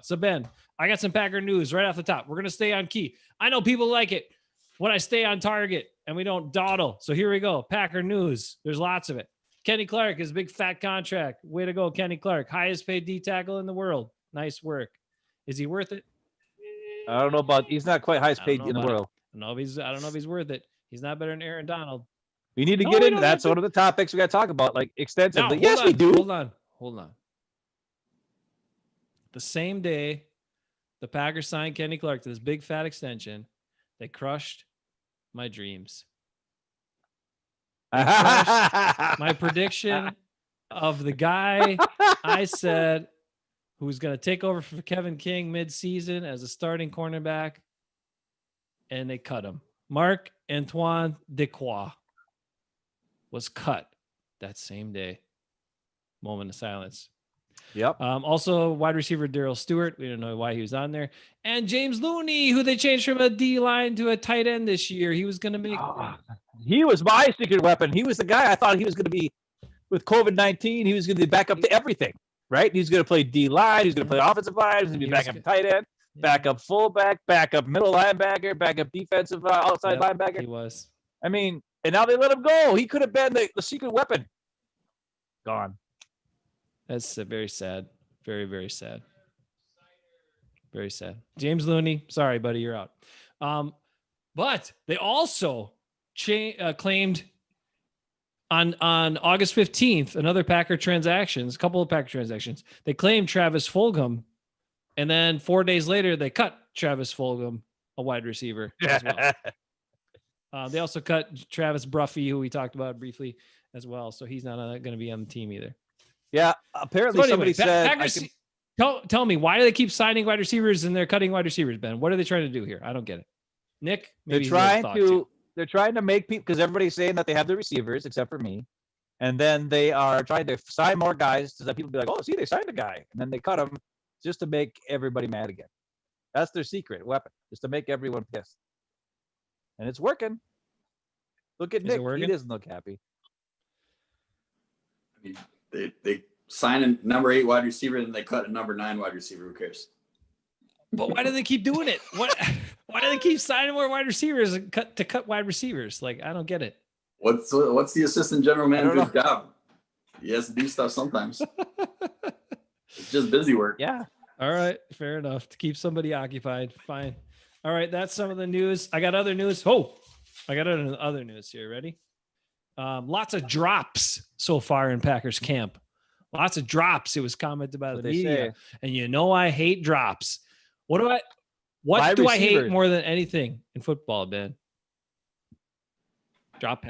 So, Ben, I got some Packer news right off the top. We're going to stay on key. I know people like it when I stay on target and we don't dawdle. So here we go. Packer news. There's lots of it. Kenny Clark, his big fat contract. Way to go, Kenny Clark. Highest paid D tackle in the world. Nice work. Is he worth it? I don't know about. He's not quite highest paid in the world. I don't know if he's worth it. He's not better than Aaron Donald. We need to get into that. So one of the topics we got to talk about, like extensively. No, we do. Hold on. The same day the Packers signed Kenny Clark to this big fat extension, they crushed my dreams. My prediction of the guy I said who's going to take over for Kevin King mid-season as a starting cornerback, and they cut him. Marc-Antoine Dequoy was cut that same day. Moment of silence. Yep. Also, wide receiver Darrell Stewart. We don't know why he was on there. And James Looney, who they changed from a D line to a tight end this year. He was going to make. He was my secret weapon. He was the guy I thought he was going to be with COVID-19. He was going to be back up to everything, right? He's going to play D line. He's going to play offensive line. He's going to be back up tight end, backup fullback, backup middle linebacker, backup defensive outside linebacker. He was. I mean, and now they let him go. He could have been the secret weapon. Gone. That's very sad. Very, very sad. Very sad. James Looney, sorry, buddy, you're out. But they also claimed on August 15th, a couple of Packer transactions. They claimed Travis Fulgham, and then 4 days later, they cut Travis Fulgham, a wide receiver, as well. They also cut Travis Bruffy, who we talked about briefly as well. So he's not going to be on the team either. Yeah, apparently somebody said. Packers, tell me, why do they keep signing wide receivers and they're cutting wide receivers, Ben? What are they trying to do here? I don't get it. Nick, they're trying to make people, because everybody's saying that they have the receivers except for me, and then they are trying to sign more guys so that people be like, oh, see, they signed a guy, and then they cut him just to make everybody mad again. That's their secret weapon, just to make everyone pissed, and it's working. Look at Nick; he doesn't look happy. I mean, they sign a number 8 wide receiver and they cut a number 9 wide receiver. Who cares? But why do they keep doing it? Why do they keep signing more wide receivers and cut wide receivers? Like, I don't get it. What's the assistant general manager's job? He has to do stuff sometimes. It's just busy work. Yeah. All right. Fair enough. To keep somebody occupied. Fine. All right. That's some of the news. I got other news. I got other news here. Ready? Lots of drops so far in Packers camp. Lots of drops. It was commented by the media. And you know I hate drops. What do I hate more than anything in football, Ben? Drop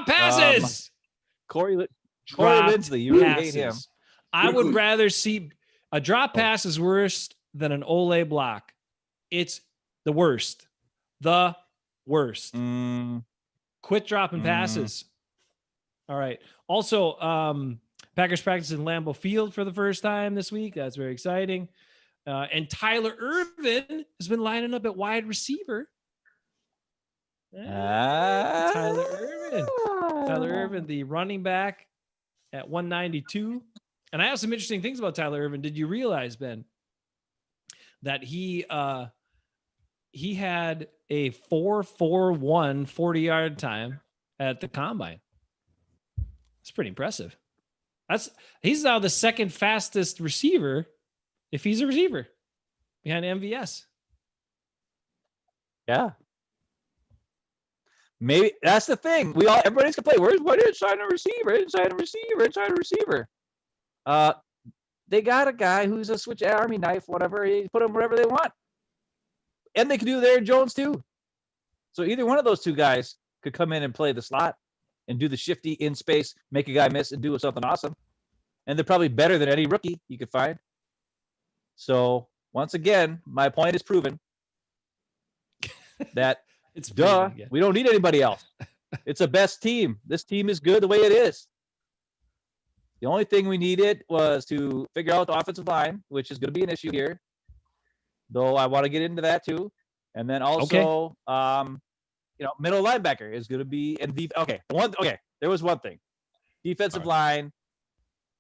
passes. Corey Linsley, you really hate him. I would rather see a drop pass is worse than an Ole block. It's the worst. The worst. Quit dropping passes. All right. Also, Packers practice in Lambeau Field for the first time this week. That's very exciting. And Tyler Ervin has been lining up at wide receiver. Tyler Ervin, the running back at 192. And I have some interesting things about Tyler Ervin. Did you realize, Ben, that he had a 4.41 40-yard time at the combine? It's pretty impressive. He's now the second fastest receiver, if he's a receiver, behind MVS. Yeah. Maybe that's the thing. Everybody's complaining. Why didn't sign a receiver? They got a guy who's a switch army knife, whatever. You put him wherever they want. And they can do Aaron Jones too. So either one of those two guys could come in and play the slot and do the shifty in space, make a guy miss and do something awesome. And they're probably better than any rookie you could find. So once again, my point is proven that we don't need anybody else. It's the best team. This team is good the way it is. The only thing we needed was to figure out the offensive line, which is going to be an issue here. Though I want to get into that too. And then also, middle linebacker is going to be there was one thing. Defensive line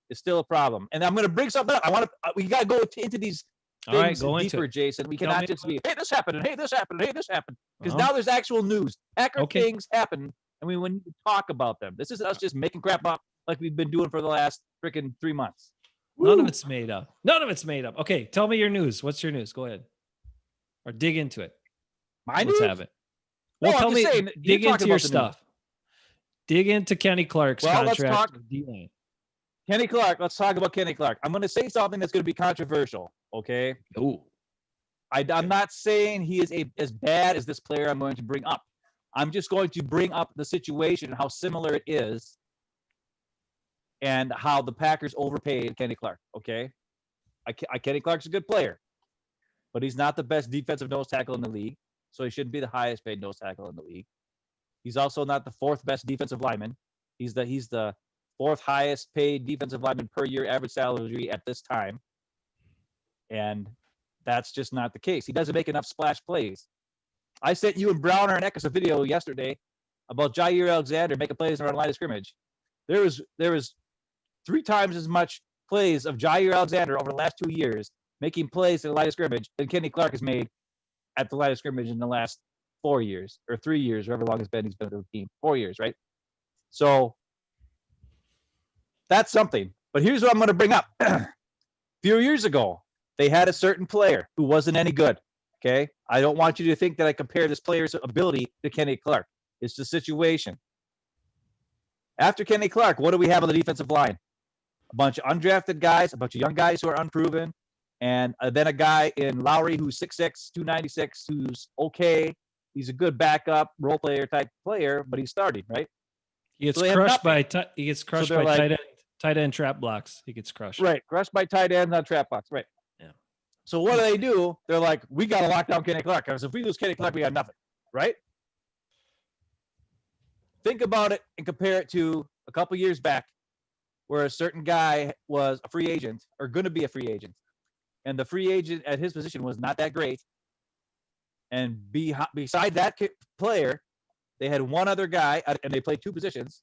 is still a problem. And I'm going to bring something up. We got to go into these All right, things go into deeper, it. Jason. We Tell cannot me. just be, hey, this happened, and hey, this happened, and hey, this happened. Because Well, now there's actual news. Accurate Okay. things happen, and we need to talk about them. This isn't us just making crap up like we've been doing for the last freaking 3 months. None of it's made up. None of it's made up. Okay, tell me your news. What's your news? Go ahead. Or dig into it. My Let's news? have it. No, Well, I'm tell just me, saying, you're dig talking into your about the news. stuff. Dig into Kenny Clark's Well, let's contract talk- with D-Line. Kenny Clark. Let's talk about Kenny Clark. I'm going to say something that's going to be controversial, okay? Ooh. I'm not saying he is as bad as this player I'm going to bring up. I'm just going to bring up the situation, how similar it is, and how the Packers overpaid Kenny Clark, okay? Kenny Clark's a good player, but he's not the best defensive nose tackle in the league, so he shouldn't be the highest paid nose tackle in the league. He's also not the fourth best defensive lineman. He's the fourth highest paid defensive lineman per year average salary at this time. And that's just not the case. He doesn't make enough splash plays. I sent you and Browner and Eckes a video yesterday about Jair Alexander making plays around the line of scrimmage. There was 3 times as much plays of Jair Alexander over the last 2 years making plays at the line of scrimmage than Kenny Clark has made at the line of scrimmage in the last 4 years or 3 years, however long he's been with the team. 4 years, right? So that's something. But here's what I'm going to bring up. A few years ago, they had a certain player who wasn't any good. Okay. I don't want you to think that I compare this player's ability to Kenny Clark. It's the situation. After Kenny Clark, what do we have on the defensive line? A bunch of undrafted guys, a bunch of young guys who are unproven, and then a guy in Lowry who's 6'6", 296, who's okay. He's a good backup role player type player, but he's starting, right? He gets So crushed by like, tight end trap blocks. He gets crushed. Right, crushed by tight ends on trap box. Right. Yeah. So what do? They're like, we got to lock down Kenny Clark, because if we lose Kenny Clark, we got nothing. Right. Think about it and compare it to a couple years back, where a certain guy was a free agent or going to be a free agent, and the free agent at his position was not that great. And beside that player, they had one other guy, and they played 2 positions.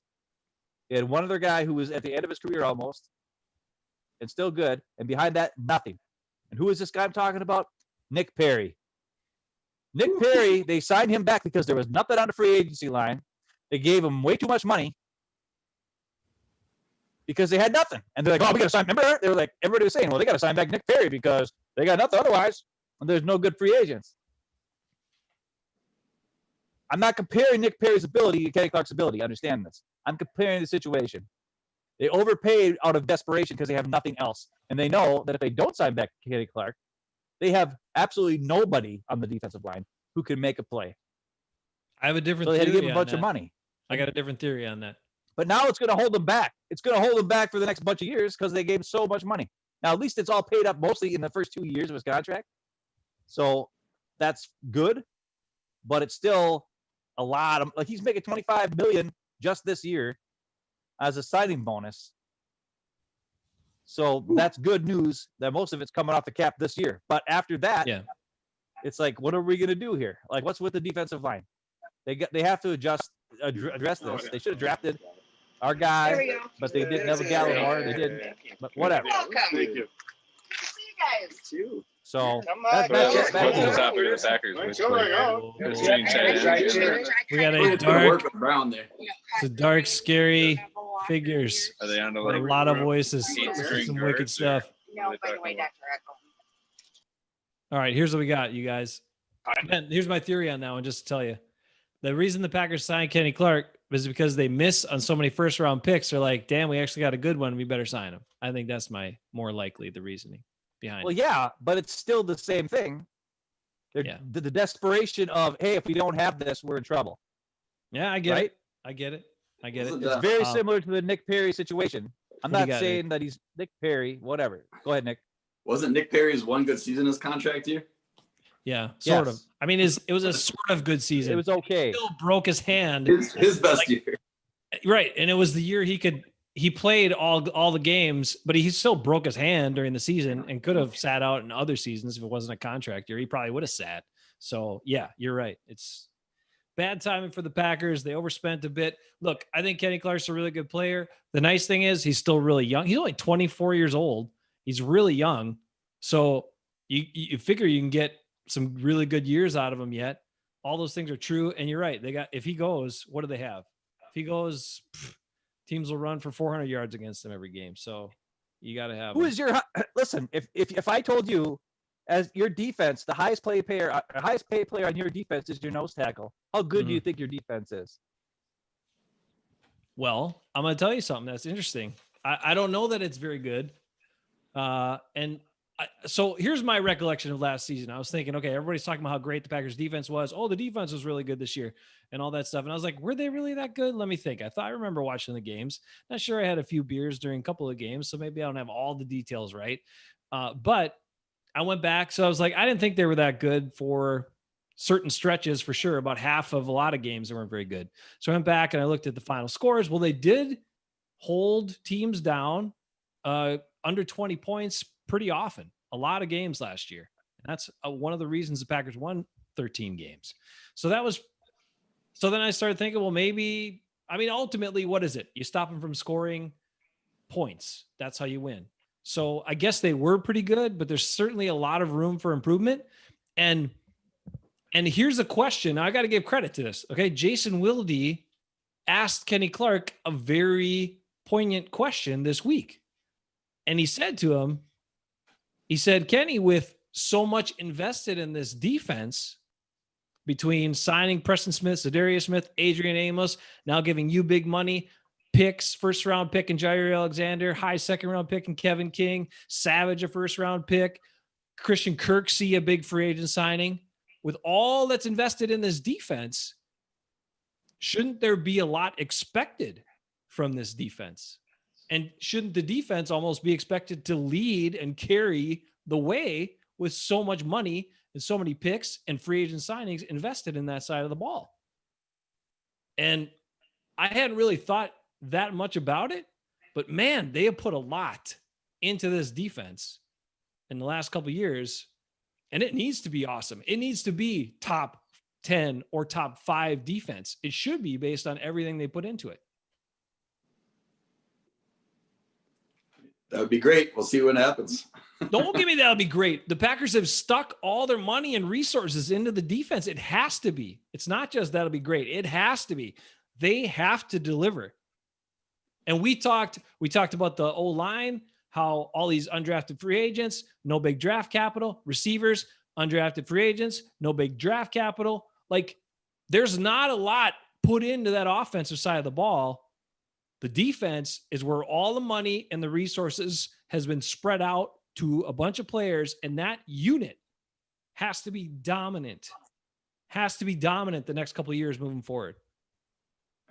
They had one other guy who was at the end of his career almost, and still good. And behind that, nothing. And who is this guy I'm talking about? Nick Perry. Nick Perry, they signed him back because there was nothing on the free agency line. They gave him way too much money because they had nothing. And they're like, oh, we got to sign. Remember, they were like, everybody was saying, well, they got to sign back Nick Perry because they got nothing otherwise. And there's no good free agents. I'm not comparing Nick Perry's ability to Kenny Clark's ability. Understand this. I'm comparing the situation. They overpaid out of desperation because they have nothing else. And they know that if they don't sign back Kenny Clark, they have absolutely nobody on the defensive line who can make a play. I have a different So they theory. had to give him a bunch of money. I got a different theory on that. But now it's going to hold them back. It's going to hold them back for the next bunch of years because they gave so much money. Now, at least it's all paid up mostly in the first 2 years of his contract. So that's good. But it's still a lot of, like, he's making $25 million just this year as a signing bonus. So that's good news that most of it's coming off the cap this year. But after that, it's like, what are we going to do here? Like, what's with the defensive line? They have to address this. They should have drafted our guy, but they didn't have a Gallimore. They didn't, but whatever. Thank you. See you guys. So that's it. Back to What's you. happening with the Packers? We got a It's gonna dark, work with Brown there. it's a dark, scary figures. Are they on the A lot of voices. Seats This during is some guards wicked or- stuff. No, by the way, Dr. Echo. All right, here's what we got, you guys. Ben, here's my theory on that one, just to tell you. The reason the Packers signed Kenny Clark is because they miss on so many first round picks. They're like, damn, we actually got a good one. We better sign him. I think that's my more likely the reasoning behind Well, it. yeah, but it's still the same thing. The desperation of, hey, if we don't have this, we're in trouble. Yeah, I get Right? it. I get it. I get it. Wasn't It's that- very similar to the Nick Perry situation. I'm What do you not got, saying that he's Nick Perry, whatever. Go ahead, Nick. Wasn't Nick Perry's one good season his contract year? Yeah, sort Yes. of. I mean, it was a sort of good season. It was okay. He still broke his hand. His best year. Right. And it was the year he played all the games, but he still broke his hand during the season and could have sat out in other seasons if it wasn't a contract year. He probably would have sat. So yeah, you're right. It's bad timing for the Packers. They overspent a bit. Look, I think Kenny Clark's a really good player. The nice thing is he's still really young. He's only 24 years old. He's really young. So you figure you can get some really good years out of him yet. All those things are true. And you're right. If he goes, what do they have? If he goes, teams will run for 400 yards against him every game. So you got to have Who him. is your listen? If I told you as your defense, the highest paid player on your defense is your nose tackle, how good do you think your defense is? Well, I'm going to tell you something that's interesting. I don't know that it's very good. So here's my recollection of last season. I was thinking, okay, everybody's talking about how great the Packers defense was. Oh, the defense was really good this year and all that stuff. And I was like, were they really that good? Let me think. I remember watching the games. Not sure I had a few beers during a couple of games, so maybe I don't have all the details right. But I went back. So I was like, I didn't think they were that good for certain stretches for sure. About half of a lot of games, they weren't very good. So I went back and I looked at the final scores. Well, they did hold teams down under 20 points pretty often, a lot of games last year. And that's one of the reasons the Packers won 13 games. So then I started thinking, well, maybe, ultimately, what is it? You stop them from scoring points. That's how you win. So I guess they were pretty good, but there's certainly a lot of room for improvement. And here's a question. I got to give credit to this. Okay. Jason Wilde asked Kenny Clark a very poignant question this week. And he said to him, Kenny, with so much invested in this defense between signing Preston Smith, Zadarius Smith, Adrian Amos, now giving you big money, picks, first round pick in Jair Alexander, high second round pick in Kevin King, Savage, a first round pick, Christian Kirksey, a big free agent signing. With all that's invested in this defense, shouldn't there be a lot expected from this defense? And shouldn't the defense almost be expected to lead and carry the way with so much money and so many picks and free agent signings invested in that side of the ball? And I hadn't really thought that much about it, but man, they have put a lot into this defense in the last couple of years, and it needs to be awesome. It needs to be top 10 or top 5 defense. It should be based on everything they put into it. That would be great. We'll see what happens. Don't give me that would be great. The Packers have stuck all their money and resources into the defense. It has to be. It's not just that'll be great. It has to be. They have to deliver. And we talked about the O-line, how all these undrafted free agents, no big draft capital, receivers, undrafted free agents, no big draft capital. Like, there's not a lot put into that offensive side of the ball. The defense is where all the money and the resources has been spread out to a bunch of players, and that unit has to be dominant. The next couple of years moving forward.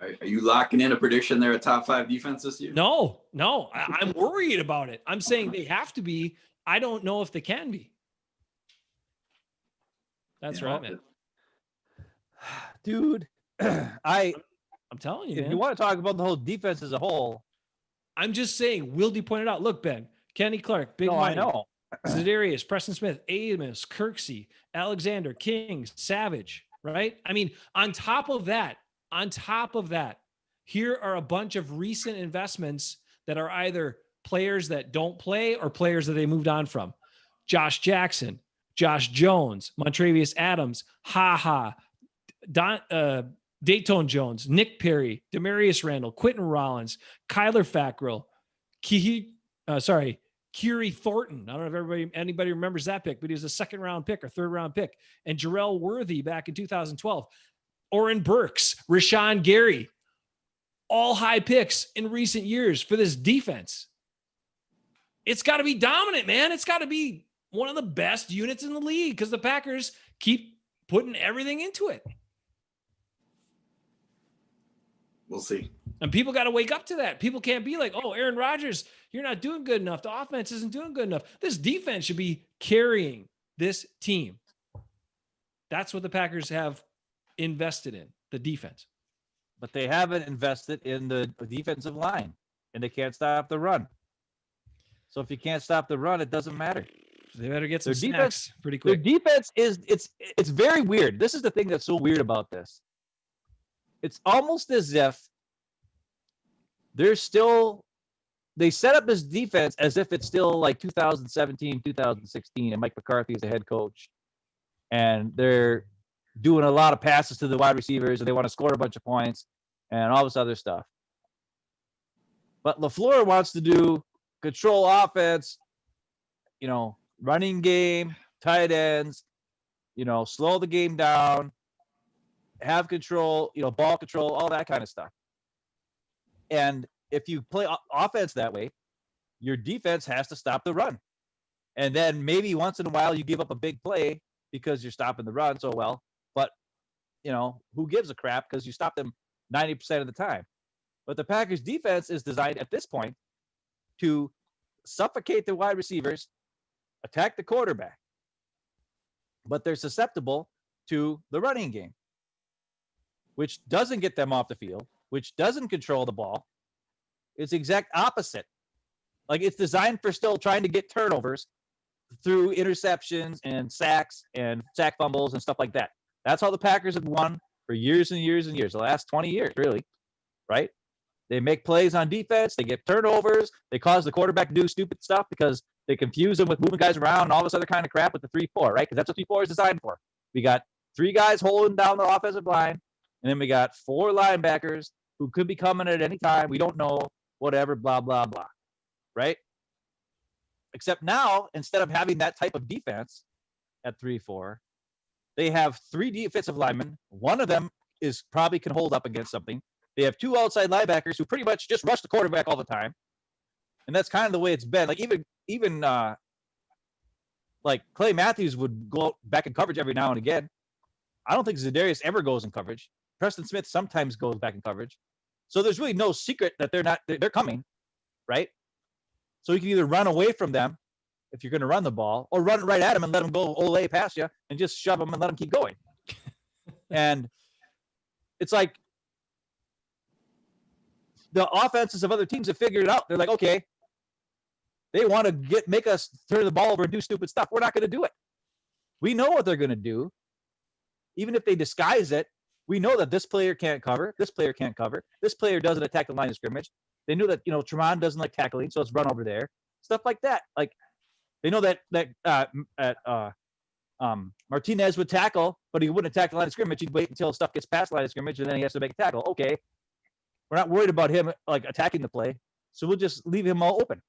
Are you locking in a prediction they're a top 5 defense this year? No, I'm worried about it. I'm saying they have to be. I don't know if they can be. That's right, man. Dude, I'm telling you, if man. you want to talk about the whole defense as a whole, I'm just saying, Wilde pointed out, look, Ben, Kenny Clark, big money. I know. Zadarius, Preston Smith, Amos, Kirksey, Alexander, King, Savage, right? On top of that, here are a bunch of recent investments that are either players that don't play or players that they moved on from. Josh Jackson, Josh Jones, Montrevious Adams, Dayton Jones, Nick Perry, Demarius Randall, Quentin Rollins, Kyler Fackrell, Kiri Thornton. I don't know if anybody remembers that pick, but he was a second round pick or third round pick. And Jarrell Worthy back in 2012. Oren Burks, Rashawn Gary, all high picks in recent years for this defense. It's got to be dominant, man. It's got to be one of the best units in the league because the Packers keep putting everything into it. We'll see. And people got to wake up to that. People can't be like, oh, Aaron Rodgers, you're not doing good enough. The offense isn't doing good enough. This defense should be carrying this team. That's what the Packers have invested in, the defense. But they haven't invested in the defensive line, and they can't stop the run. So if you can't stop the run, it doesn't matter. They better get some Their snacks pretty quick. Their defense it's very weird. This is the thing that's so weird about this. It's almost as if they're still they set up this defense as if it's still like 2017, 2016, and Mike McCarthy is the head coach, and they're doing a lot of passes to the wide receivers, and they want to score a bunch of points and all this other stuff. But LaFleur wants to do control offense, running game, tight ends, slow the game down, have control, ball control, all that kind of stuff. And if you play offense that way, your defense has to stop the run. And then maybe once in a while you give up a big play because you're stopping the run so well. But, who gives a crap because you stop them 90% of the time. But the Packers defense is designed at this point to suffocate the wide receivers, attack the quarterback. But they're susceptible to the running game, which doesn't get them off the field, which doesn't control the ball. It's the exact opposite. Like, it's designed for still trying to get turnovers through interceptions and sacks and sack fumbles and stuff like that. That's how the Packers have won for years and years and years, the last 20 years, really, right? They make plays on defense. They get turnovers. They cause the quarterback to do stupid stuff because they confuse them with moving guys around and all this other kind of crap with the 3-4, right? Because that's what 3-4 is designed for. We got 3 guys holding down the offensive line, and then we got 4 linebackers who could be coming at any time. We don't know, whatever, blah, blah, blah, right? Except now, instead of having that type of defense at 3-4, they have 3 defensive linemen. One of them is probably can hold up against something. They have 2 outside linebackers who pretty much just rush the quarterback all the time. And that's kind of the way it's been. Like even like Clay Matthews would go back in coverage every now and again. I don't think Za'Darius ever goes in coverage. Preston Smith sometimes goes back in coverage. So there's really no secret that they're coming, right? So you can either run away from them if you're going to run the ball, or run right at them and let them go Olay past you and just shove them and let them keep going. And it's like the offenses of other teams have figured it out. They're like, okay, they want to make us turn the ball over and do stupid stuff. We're not going to do it. We know what they're going to do. Even if they disguise it, we know that this player can't cover. This player can't cover. This player doesn't attack the line of scrimmage. They knew that, Tremont doesn't like tackling, so let's run over there. Stuff like that. Like, they know that Martinez would tackle, but he wouldn't attack the line of scrimmage. He'd wait until stuff gets past the line of scrimmage, and then he has to make a tackle. Okay, we're not worried about him like attacking the play, so we'll just leave him all open.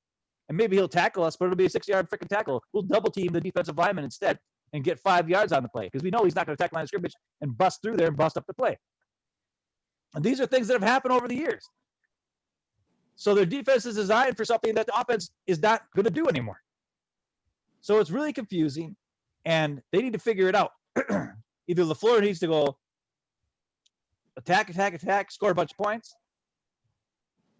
And maybe he'll tackle us, but it'll be a 6-yard freaking tackle. We'll double team the defensive lineman instead and get 5 yards on the play because we know he's not going to attack the line of scrimmage and bust through there and bust up the play. And these are things that have happened over the years. So their defense is designed for something that the offense is not going to do anymore. So it's really confusing, and they need to figure it out. Either LaFleur needs to go attack, score a bunch of points,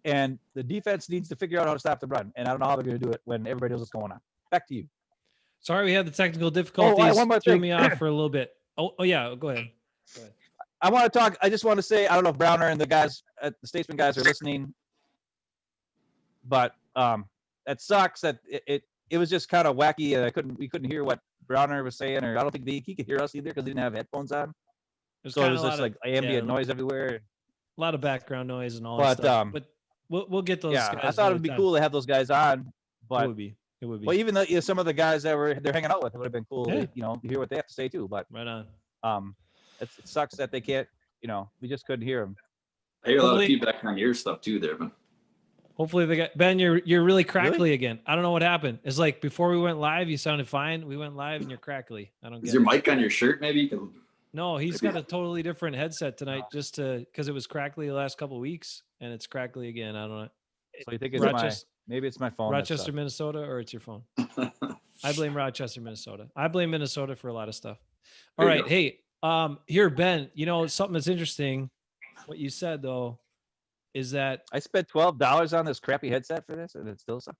and the defense needs to figure out how to stop the run. And I don't know how they're going to do it when everybody knows what's going on. Back to you. Sorry, we had the technical difficulties. One more threw thing. me off for a little bit. Oh yeah, go ahead. I just want to say, I don't know if Browner and the guys at the Statesman guys are listening, but it sucks that it was just kind of wacky. We couldn't hear what Browner was saying, or I don't think he could hear us either because he didn't have headphones on. So it was just like ambient noise everywhere. A lot of background noise and all that stuff. But we'll get those. Yeah, guys I thought it'd be cool to have those guys on, but it would be. Well, even though some of the guys that they're hanging out with, it would have been cool, to hear what they have to say too. But right on. It sucks that they can't. We just couldn't hear them. I hear a lot of feedback on your stuff too, there, man. Hopefully they got Ben. You're really crackly again. I don't know what happened. It's like before we went live, you sounded fine. We went live and you're crackly. I don't get it. Is your mic on your shirt? Maybe you can. No, he's got a totally different headset tonight, just because it was crackly the last couple of weeks, and it's crackly again. I don't know. So you think it's maybe it's my phone. Rochester, Minnesota, or it's your phone? I blame Rochester, Minnesota. I blame Minnesota for a lot of stuff. All right, hey, here, Ben. Something that's interesting. What you said though is that I spent $12 on this crappy headset for this, and it still sucks.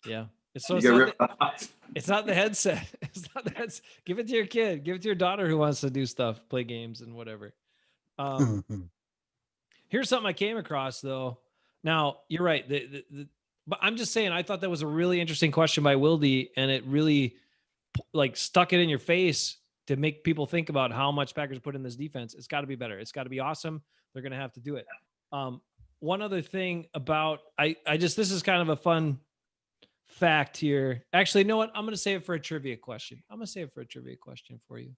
Yeah. It's not the headset. It's not the headset. Give it to your kid. Give it to your daughter who wants to do stuff, play games and whatever. Here's something I came across though. Now you're right. But I'm just saying, I thought that was a really interesting question by Wildy, and it really stuck it in your face to make people think about how much Packers put in this defense. It's got to be better. It's got to be awesome. They're going to have to do it. one other thing about this is kind of a fun fact here. Actually, you know what? I'm going to save it for a trivia question. I'm going to save it for a trivia question for you.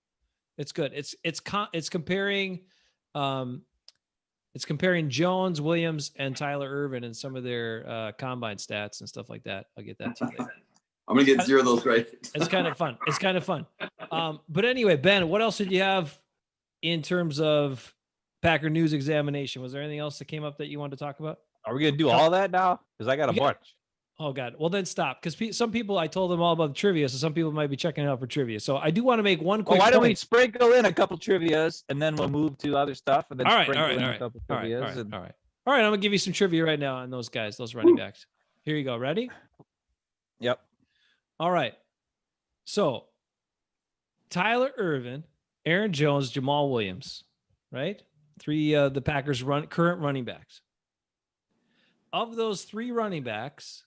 It's good. It's comparing Jones, Williams, and Tyler Irvin and some of their combine stats and stuff like that. I'll get that to you later. I'm gonna get 0 of those right. It's kind of fun. It's kind of fun. But anyway, Ben, what else did you have in terms of Packer news examination? Was there anything else that came up that you wanted to talk about? Are we gonna do all that now? Because I got a bunch. Oh God. Well, then stop. Because some people, I told them all about the trivia, so some people might be checking it out for trivia. So I do want to make one quick. Why don't we sprinkle in a couple trivias and then we'll move to other stuff and then all right. a couple trivias. All right. I'm gonna give you some trivia right now on those guys, those running backs. Here you go. Ready? Yep. All right. So Tyler Irvin, Aaron Jones, Jamal Williams, right? 3 the Packers current running backs. Of those 3 running backs,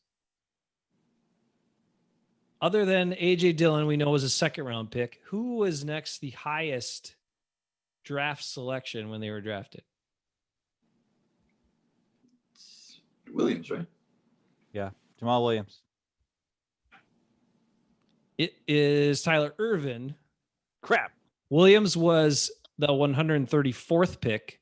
other than AJ Dillon, we know was a second round pick, who was next the highest draft selection when they were drafted? Williams, right? Yeah, Jamal Williams. It is Tyler Irvin. Crap. Williams was the 134th pick.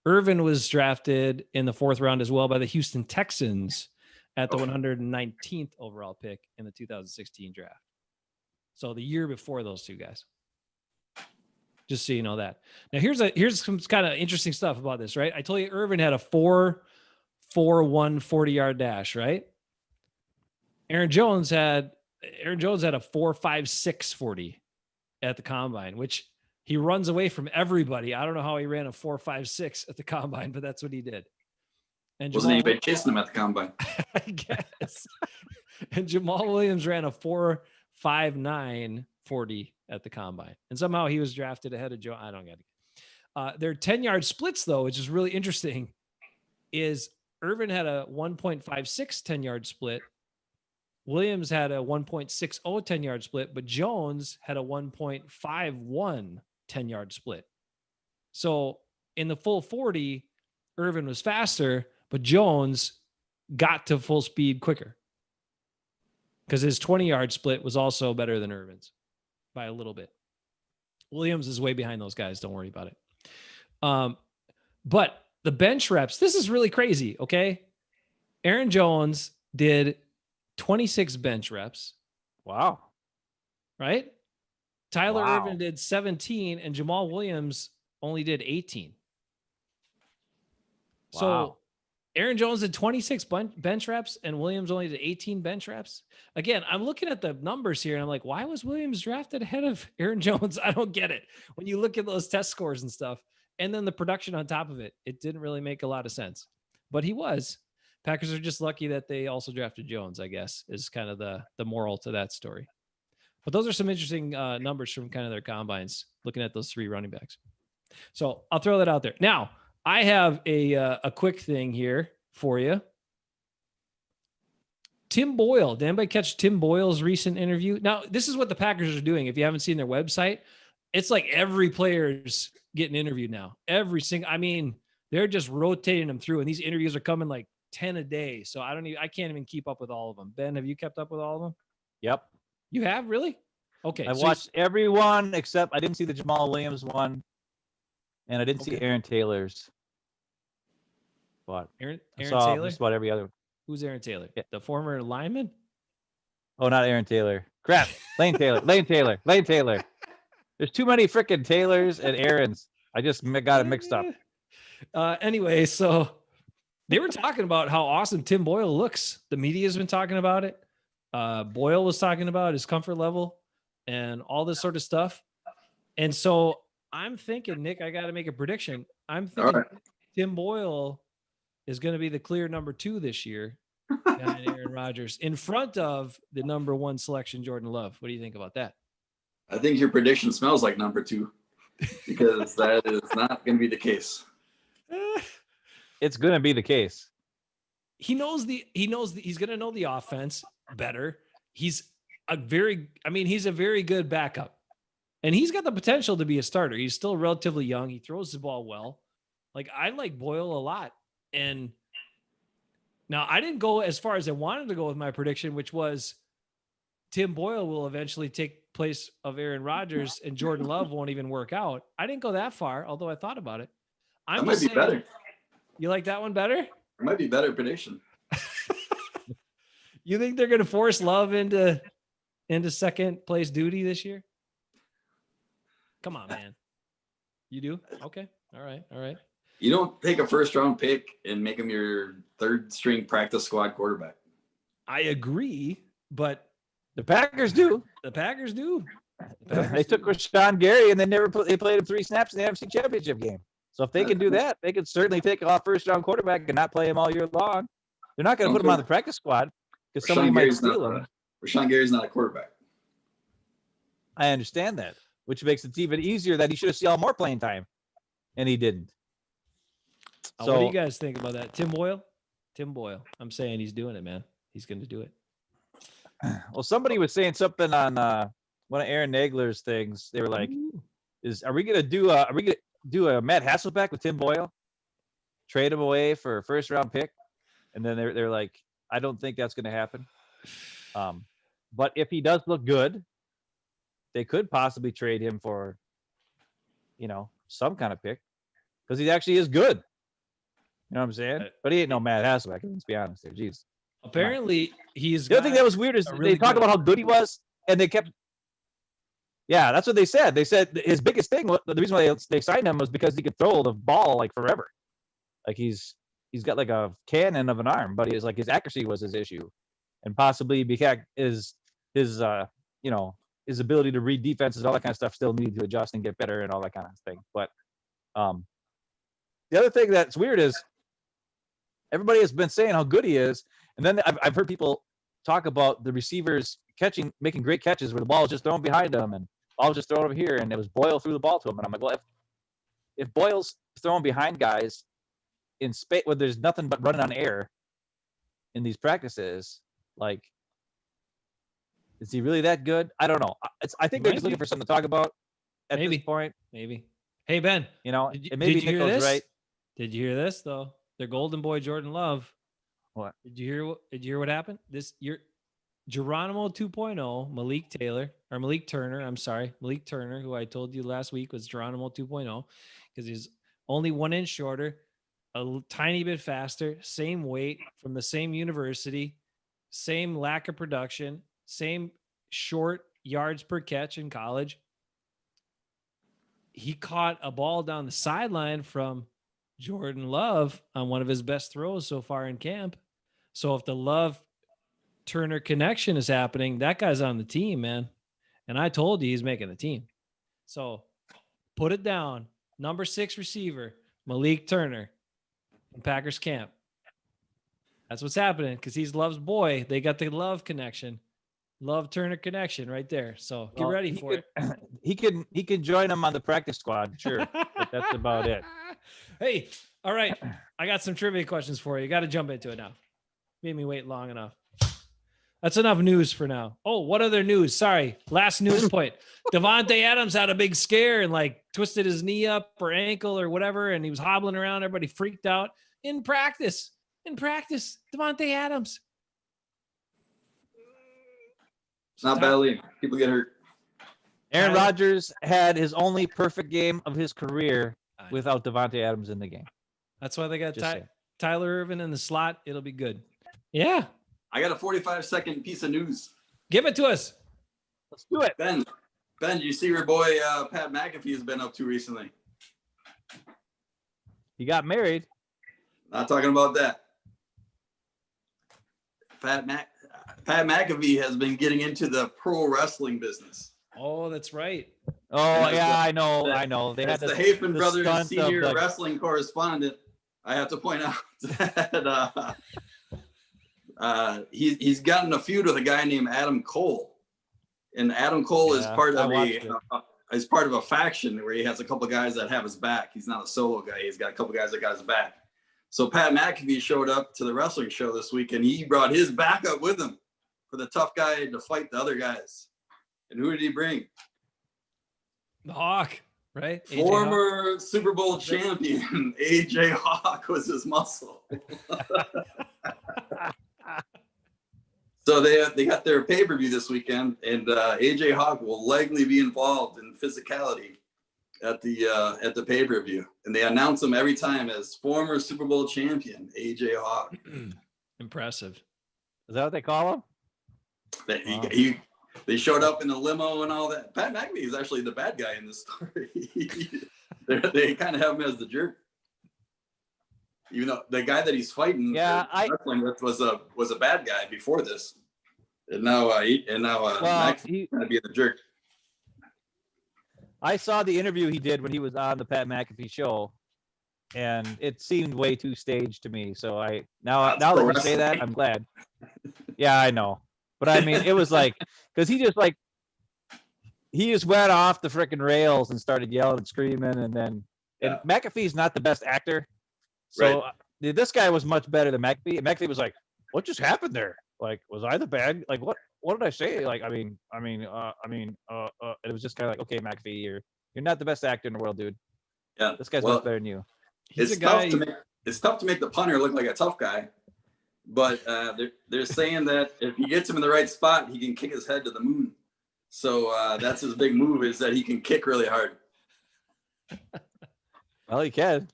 Irvin was drafted in the 4th round as well by the Houston Texans at the 119th overall pick in the 2016 draft. So the year before those 2 guys. Just so you know that. Now here's some kind of interesting stuff about this, right? I told you Irvin had a 4.41 40-yard dash, right? Aaron Jones had a 4.56 40 at the combine, which he runs away from everybody. I don't know how he ran a 4.56 at the combine, but that's what he did. And wasn't anybody chasing him at the combine? I guess. And Jamal Williams ran a 4.59 40 at the combine, and somehow he was drafted ahead of Joe. I don't get it. Their 10-yard splits, though, which is really interesting, is Irvin had a 1.56 10-yard split. Williams had a 1.60 10-yard split, but Jones had a 1.51 10-yard split. So in the full 40, Irvin was faster, but Jones got to full speed quicker because his 20-yard split was also better than Irvin's by a little bit. Williams is way behind those guys. Don't worry about it. But the bench reps, this is really crazy, okay? Aaron Jones did 26 bench reps. Wow. Right? Tyler Irvin did 17 and Jamal Williams only did 18. Wow. So Aaron Jones did 26 bench reps and Williams only did 18 bench reps. Again, I'm looking at the numbers here and I'm like, why was Williams drafted ahead of Aaron Jones? I don't get it. When you look at those test scores and stuff, and then the production on top of it, it didn't really make a lot of sense. But he was. Packers are just lucky that they also drafted Jones, I guess, is kind of the moral to that story. But those are some interesting numbers from kind of their combines, looking at those 3 running backs. So I'll throw that out there. Now, I have a quick thing here for you. Tim Boyle. Did anybody catch Tim Boyle's recent interview? Now, this is what the Packers are doing. If you haven't seen their website, it's like every player's getting interviewed now. They're just rotating them through, and these interviews are coming like 10 a day. So I can't even keep up with all of them. Ben, have you kept up with all of them? Yep. You have? Really? Okay. I've watched every one except I didn't see the Jamal Williams one, and I didn't see Aaron Taylor's. But Aaron saw Taylor? just about every other. Who's Aaron Taylor? Yeah. The former lineman? Oh, not Aaron Taylor. Crap. Lane Taylor. There's too many freaking Taylors and Aarons. I just got it mixed up. Anyway, so they were talking about how awesome Tim Boyle looks. The media's been talking about it. Boyle was talking about his comfort level and all this sort of stuff. And so I'm thinking, Nick, I got to make a prediction. I'm thinking Tim Boyle is going to be the clear number 2 this year behind Aaron Rodgers in front of the number 1 selection, Jordan Love. What do you think about that? I think your prediction smells like number 2 because that is not going to be the case. It's going to be the case. He's going to know the offense better. He's a very good backup, and he's got the potential to be a starter. He's still relatively young. He throws the ball well. Like, I like Boyle a lot. And Now, I didn't go as far as I wanted to go with my prediction, which was Tim Boyle will eventually take place of Aaron Rodgers and Jordan Love won't even work out. I didn't go that far, although I thought about it. That I'm might just be saying, better. you like that one better? It might be better prediction. You think they're going to force Love into second place duty this year? Come on, man. You do? Okay. All right. You don't take a first round pick and make him your third string practice squad quarterback. I agree, but The Packers do. the Packers do. They took Rashawn Gary and they played him 3 snaps in the NFC Championship game. So if they can do that, they could certainly take off first round quarterback and not play him all year long. They're not going to put him on the practice squad because somebody might steal him. Rashawn Gary's not a quarterback. I understand that, which makes it even easier that he should have seen more playing time, and he didn't. What do you guys think about that? Tim Boyle. I'm saying he's doing it, man. He's going to do it. Well, somebody was saying something on one of Aaron Nagler's things. They were like, are we going to do a Matt Hasselbeck with Tim Boyle? Trade him away for a first round pick? And then they're like, I don't think that's going to happen. But if he does look good, they could possibly trade him for, some kind of pick because he actually is good. You know what I'm saying? But he ain't no Matt Hasselbeck. Let's be honest there. Jeez. Apparently, he's. The other thing that was weird is they talked about how good he was, and they kept. Yeah, that's what they said. They said his biggest thing, the reason why they signed him was because he could throw the ball like forever. Like he's got like a cannon of an arm, but his accuracy was his issue, and possibly because his ability to read defenses, all that kind of stuff, still needed to adjust and get better and all that kind of thing. But the other thing that's weird is everybody has been saying how good he is, and then I've heard people talk about the receivers making great catches where the ball was just thrown behind them and ball was just thrown over here, and it was Boyle threw the ball to him. And I'm like, well, if Boyle's throwing behind guys in space where there's nothing but running on air in these practices, like, is he really that good? I don't know. I think they're just looking for something to talk about at this point. Maybe. Hey, Ben. Maybe Nicko's right. Did you hear this though? Their golden boy Jordan Love. What? Did you hear what happened? This year, Geronimo 2.0, Malik Turner, who I told you last week was Geronimo 2.0 because he's only 1 inch shorter, a tiny bit faster, same weight, from the same university, same lack of production, same short yards per catch in college. He caught a ball down the sideline from Jordan Love on one of his best throws so far in camp. So if the Love Turner connection is happening, that guy's on the team, man. And I told you he's making the team. So put it down. Number 6 receiver, Malik Turner in Packers camp. That's what's happening because he's Love's boy. They got the Love connection. Love Turner connection right there. So get ready for it. He can join him on the practice squad, sure. But that's about it. Hey, all right. I got some trivia questions for you. Got to jump into it now. Made me wait long enough. That's enough news for now. Oh, what other news? Sorry. Last news point. Davante Adams had a big scare and twisted his knee up or ankle or whatever. And he was hobbling around. Everybody freaked out in practice. Davante Adams. It's not badly. People get hurt. Aaron Rodgers had his only perfect game of his career without Davante Adams in the game. That's why they got Tyler Irvin in the slot. It'll be good. Yeah. I got a 45-second piece of news. Give it to us. Let's do it. Ben, you see your boy Pat McAfee has been up to recently? He got married. Not talking about that. Pat McAfee has been getting into the pro wrestling business. Oh, that's right. Oh, yeah, I know. They had the Hafeman brothers senior wrestling correspondent. I have to point out that he's gotten a feud with a guy named Adam Cole, and Adam Cole is part of a faction where he has a couple guys that have his back. He's not a solo guy. He's got a couple guys that got his back. So Pat McAfee showed up to the wrestling show this week, and he brought his backup with him for the tough guy to fight the other guys. And who did he bring? The Hawk. right? AJ Hawk? Former Super Bowl champion AJ Hawk was his muscle. So they got their pay-per-view this weekend, and AJ Hawk will likely be involved in physicality at the pay-per-view, and they announce him every time as former Super Bowl champion AJ Hawk. Impressive. Is that what they call him? Wow. They showed up in a limo and all that. Pat McAfee is actually the bad guy in this story. They kind of have him as the jerk, even though the guy that he's fighting, wrestling with, was a bad guy before this, and now McAfee's going to be the jerk. I saw the interview he did when he was on the Pat McAfee show, and it seemed way too staged to me. So now that you say that, I'm glad. Yeah, I know. But I mean, it was like, because he just went off the freaking rails and started yelling and screaming, and McAfee's not the best actor, so this guy was much better than McAfee. And McAfee was like, "What just happened there? Like, was I the bad? Like, what did I say? Like, it was just kind of like, okay, McAfee, you're not the best actor in the world, dude. Yeah, this guy's much better than you." It's tough to make the punter look like a tough guy. But they're saying that if he gets him in the right spot, he can kick his head to the moon. So that's his big move, is that he can kick really hard. Well, he can.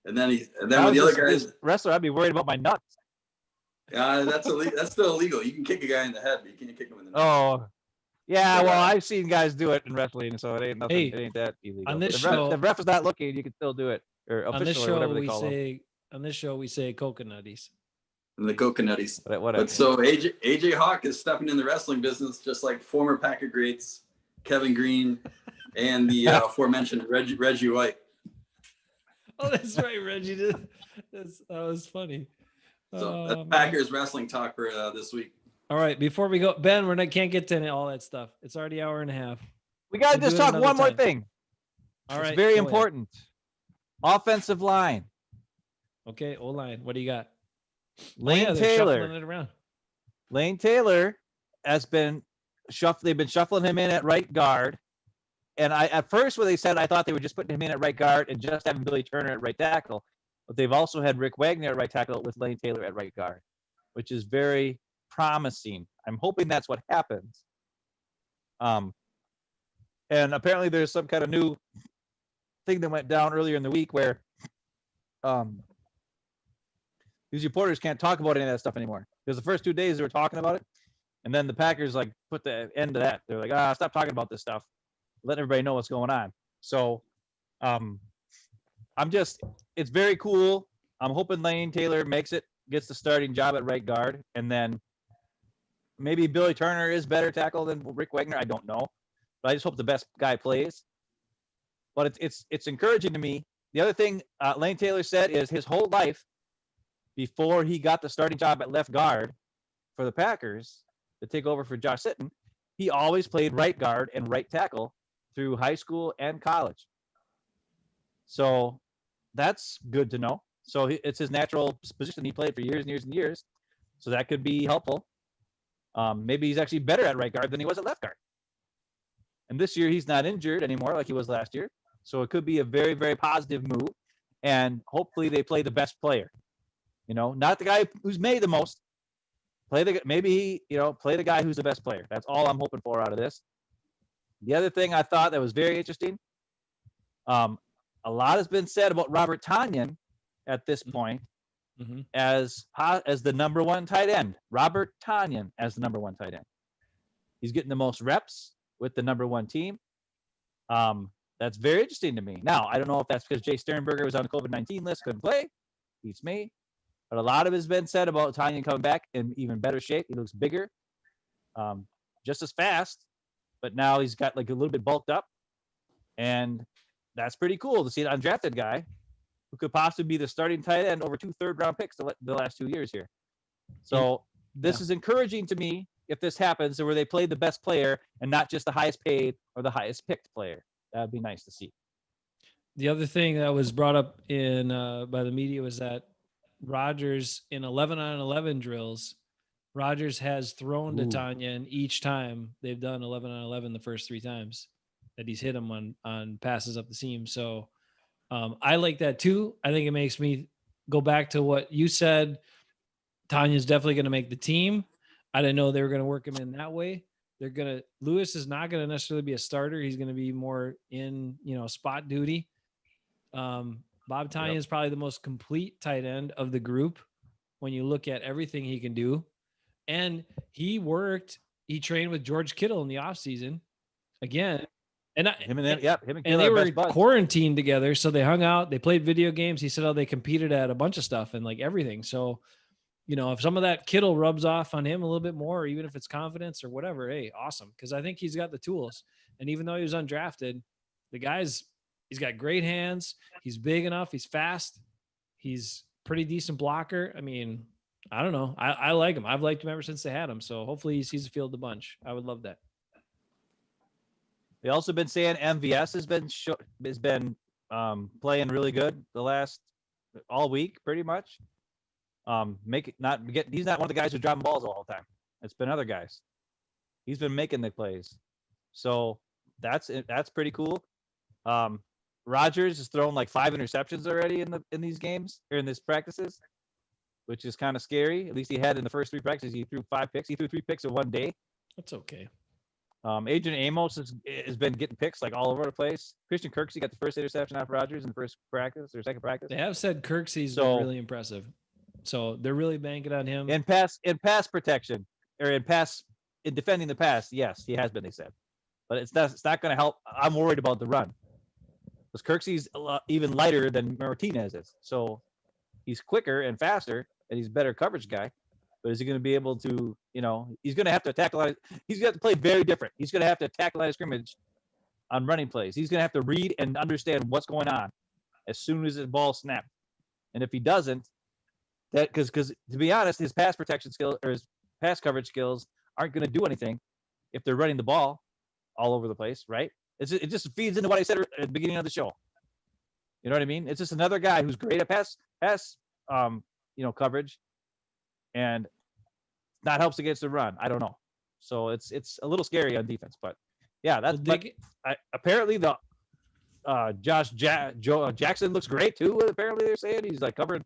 And then when the other guys wrestler, I'd be worried about my nuts. That's still illegal. You can kick a guy in the head, but you can't kick him in the nuts. Oh, yeah. Well, I've seen guys do it in wrestling, so it ain't nothing. It ain't that illegal. On this show, the ref is not looking, you can still do it. Or on this show, or whatever they call them. On this show, we say coconutties. And the coconutties. But so AJ Hawk is stepping in the wrestling business, just like former Packer greats Kevin Green and the aforementioned Reggie White. Oh, that's right, Reggie did. That was funny. So that's Packers wrestling talk for this week. All right, before we go, Ben, can't get to all that stuff. It's already an hour and a half. We gotta just talk one more thing. All right, it's very important. Offensive line. Okay, O-line. What do you got? Lane Taylor. Lane Taylor has been they've been shuffling him in at right guard. And at first when they said, I thought they were just putting him in at right guard and just having Billy Turner at right tackle. But they've also had Rick Wagner at right tackle with Lane Taylor at right guard, which is very promising. I'm hoping that's what happens. And apparently there's some kind of new thing that went down earlier in the week where these reporters can't talk about any of that stuff anymore, because the first 2 days they were talking about it, and then the Packers put the end to that. They're like, stop talking about this stuff, let everybody know what's going on. So it's very cool. I'm hoping Lane Taylor gets the starting job at right guard, and then maybe Billy Turner is better tackle than Rick Wagner. I don't know, but I just hope the best guy plays. But it's encouraging to me. The other thing Lane Taylor said is his whole life, before he got the starting job at left guard for the Packers to take over for Josh Sitton, he always played right guard and right tackle through high school and college. So that's good to know. So it's his natural position. He played for years and years and years. So that could be helpful. Maybe he's actually better at right guard than he was at left guard. And this year he's not injured anymore like he was last year. So it could be a very, very positive move. And hopefully they play the best player. Not the guy who's made the most. Play the guy who's the best player. That's all I'm hoping for out of this. The other thing I thought that was very interesting, a lot has been said about Robert Tonyan at this point as the number one tight end. Robert Tonyan as the number one tight end. He's getting the most reps with the number one team. That's very interesting to me. Now, I don't know if that's because Jay Sternberger was on the COVID-19 list, couldn't play. Beats me. But a lot of it has been said about Tonyan coming back in even better shape. He looks bigger, just as fast, but now he's got a little bit bulked up. And that's pretty cool to see an undrafted guy who could possibly be the starting tight end over 2 third-round picks the last 2 years here. So this is encouraging to me if this happens, where they play the best player and not just the highest paid or the highest picked player. That would be nice to see. The other thing that was brought up by the media was that Rodgers, in 11-on-11 drills, Rodgers has thrown to Tonyan each time they've done 11-on-11 the first 3 times. that he's hit him on passes up the seam. So I like that too. I think it makes me go back to what you said. Tanya's definitely going to make the team. I didn't know they were going to work him in that way. Lewis is not going to necessarily be a starter. He's going to be more in, spot duty. Bob Tanya is probably the most complete tight end of the group when you look at everything he can do. And he trained with George Kittle in the offseason again. And they were quarantined together. So they hung out, they played video games. He said, they competed at a bunch of stuff and like everything. So, if some of that Kittle rubs off on him a little bit more, or even if it's confidence or whatever, hey, awesome. Cause I think he's got the tools. And even though he was undrafted, he's got great hands. He's big enough. He's fast. He's pretty decent blocker. I mean, I don't know. I like him. I've liked him ever since they had him. So hopefully he sees the field a bunch. I would love that. They also been saying MVS has been playing really good the last all week, pretty much. He's not one of the guys who's dropping balls all the time. It's been other guys. He's been making the plays. So that's pretty cool. Rodgers has thrown like 5 interceptions already in these games or in these practices, which is kind of scary. At least he had in the first 3 practices, he threw 5 picks. He threw 3 picks in one day. That's okay. Adrian Amos has been getting picks like all over the place. Christian Kirksey got the first interception off Rodgers in the first practice or second practice. They have said Kirksey's been really impressive. So they're really banking on him. In pass protection or in defending the pass, yes, he has been, they said. But it's not going to help. I'm worried about the run. Because Kirksey's even lighter than Martinez is. So he's quicker and faster, and he's a better coverage guy. But is he going to be able to, he's going to have to attack a lot. He's going to have to play very different. He's going to have to attack a line of scrimmage on running plays. He's going to have to read and understand what's going on as soon as the ball snapped. And if he doesn't, because to be honest, his pass protection skill or his pass coverage skills aren't going to do anything if they're running the ball all over the place, right? It just feeds into what I said at the beginning of the show. You know what I mean? It's just another guy who's great at pass coverage, and that helps against the run. I don't know. So it's a little scary on defense, but yeah, apparently the Joe Jackson looks great too. Apparently they're saying he's like covering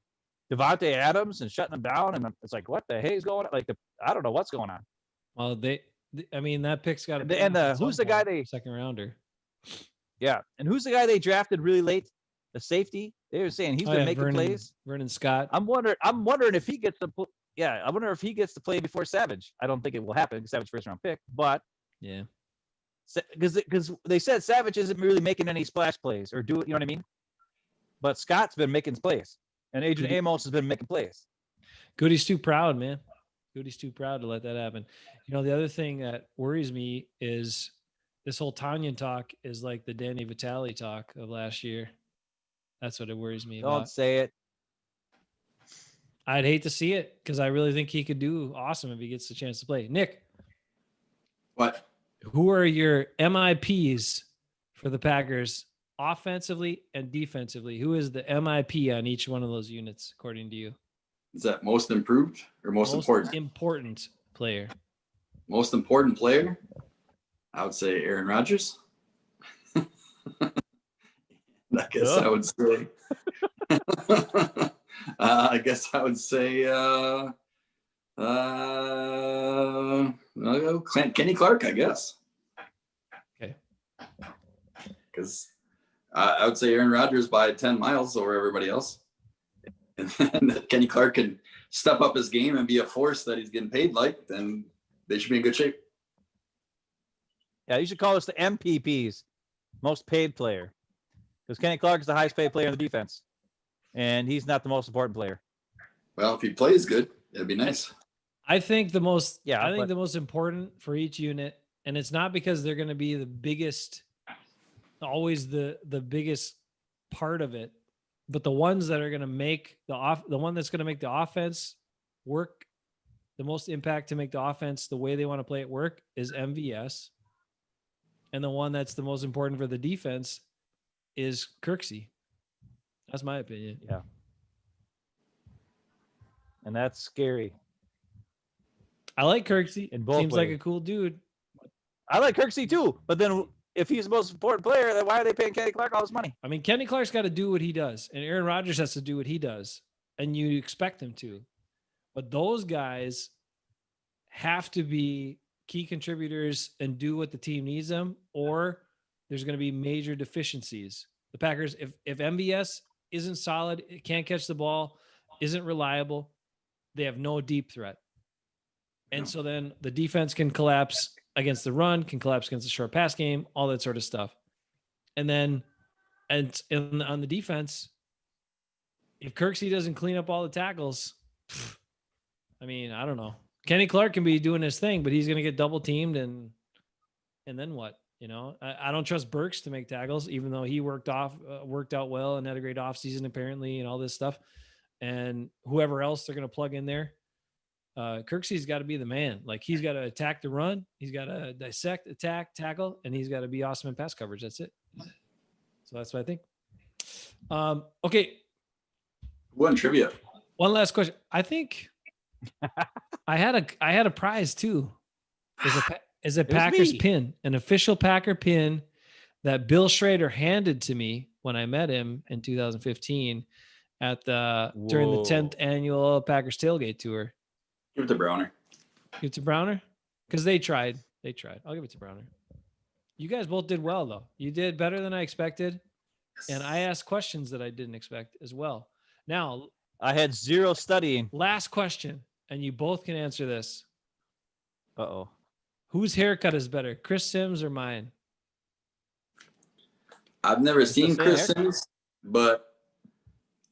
Devontae Adams and shutting him down, and it's like, what the hey is going on? Like I don't know what's going on. Well, that pick's got to. And who's the guy second rounder? Yeah, and who's the guy they drafted really late? The safety. They were saying he's been making plays. Vernon Scott. I'm wondering if he gets to. Yeah, I wonder if he gets to play before Savage. I don't think it will happen because Savage first round pick, but yeah, because they said Savage isn't really making any splash plays or do it. You know what I mean? But Scott's been making plays, and Adrian Amos has been making plays. Goody's too proud, man. Goody's too proud to let that happen. The other thing that worries me is this whole Tanyan talk is like the Danny Vitale talk of last year. That's what it worries me about. Don't say it. I'd hate to see it because I really think he could do awesome if he gets the chance to play. Nick. What? Who are your MIPs for the Packers offensively and defensively? Who is the MIP on each one of those units, according to you? Is that most improved or most important? Important player. Most important player? I would say Aaron Rodgers. I guess I would say. I guess I would say Kenny Clark, I guess. Okay. Because I would say Aaron Rodgers by 10 miles over everybody else. And that Kenny Clark can step up his game and be a force that he's getting paid like, then they should be in good shape. Yeah, you should call us the MPPs, most paid player. Because Kenny Clark is the highest paid player on the defense. And he's not the most important player. Well, if he plays good, it'd be nice. I think the most important for each unit, and it's not because they're going to be the biggest, always the biggest part of it, but the ones that are going to make the one that's going to make the offense work, the most impact to make the offense the way they want to play it work is MVS. And the one that's the most important for the defense is Kirksey. That's my opinion. Yeah. And that's scary. I like Kirksey. In both Seems ways. like a cool dude. I like Kirksey too. But then if he's the most important player, then why are they paying Kenny Clark all this money? I mean, Kenny Clark's got to do what he does, and Aaron Rodgers has to do what he does, and you expect him to. But those guys have to be key contributors and do what the team needs them, or there's going to be major deficiencies. The Packers, if MVS isn't solid, it can't catch the ball, isn't reliable, they have no deep threat. And so then the defense can collapse against the run, can collapse against the short pass game, all that sort of stuff. And then on the defense, if Kirksey doesn't clean up all the tackles, I mean, I don't know. Kenny Clark can be doing his thing, but he's going to get double teamed and then what? You know, I don't trust Burks to make tackles, even though he worked out well and had a great offseason apparently and all this stuff. And whoever else they're going to plug in there, Kirksey's got to be the man. Like, he's got to attack the run. He's got to dissect, attack, tackle, and he's got to be awesome in pass coverage. That's it. So that's what I think. Okay. One trivia. One last question. I think I had a prize too. Is a Packers pin, an official Packer pin that Bill Schrader handed to me when I met him in 2015 during the 10th annual Packers tailgate tour. Give it to Browner. Give it to Browner? Because they tried. I'll give it to Browner. You guys both did well, though. You did better than I expected. And I asked questions that I didn't expect as well. Now, I had zero studying. last question, and you both can answer this. Uh-oh. Whose haircut is better, Chris Sims or mine? I've never seen Chris haircut. Sims, but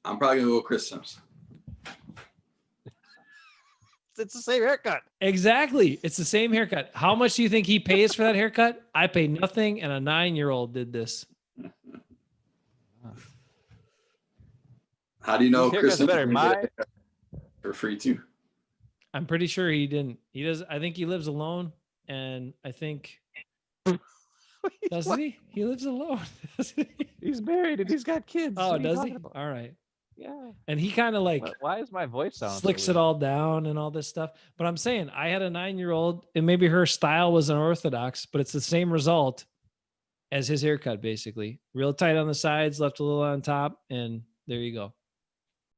I'm probably going to go with Chris Sims. It's the same haircut. Exactly. It's the same haircut. How much do you think he pays for that haircut? I pay nothing, and a 9-year-old did this. How do you know Whose Chris haircut's Sims better, is gonna get mine? a haircut for free too? I'm pretty sure he didn't. He does. I think he lives alone, and I think doesn't he? He lives alone. Doesn't he? He's married and he's got kids. Oh, What are you does he? talking about? All right. Yeah. And he kind of like Why is my voice sound slicks so it all down and all this stuff. But I'm saying I had a 9-year-old, and maybe her style was unorthodox, but it's the same result as his haircut, basically. Real tight on the sides, left a little on top, and there you go.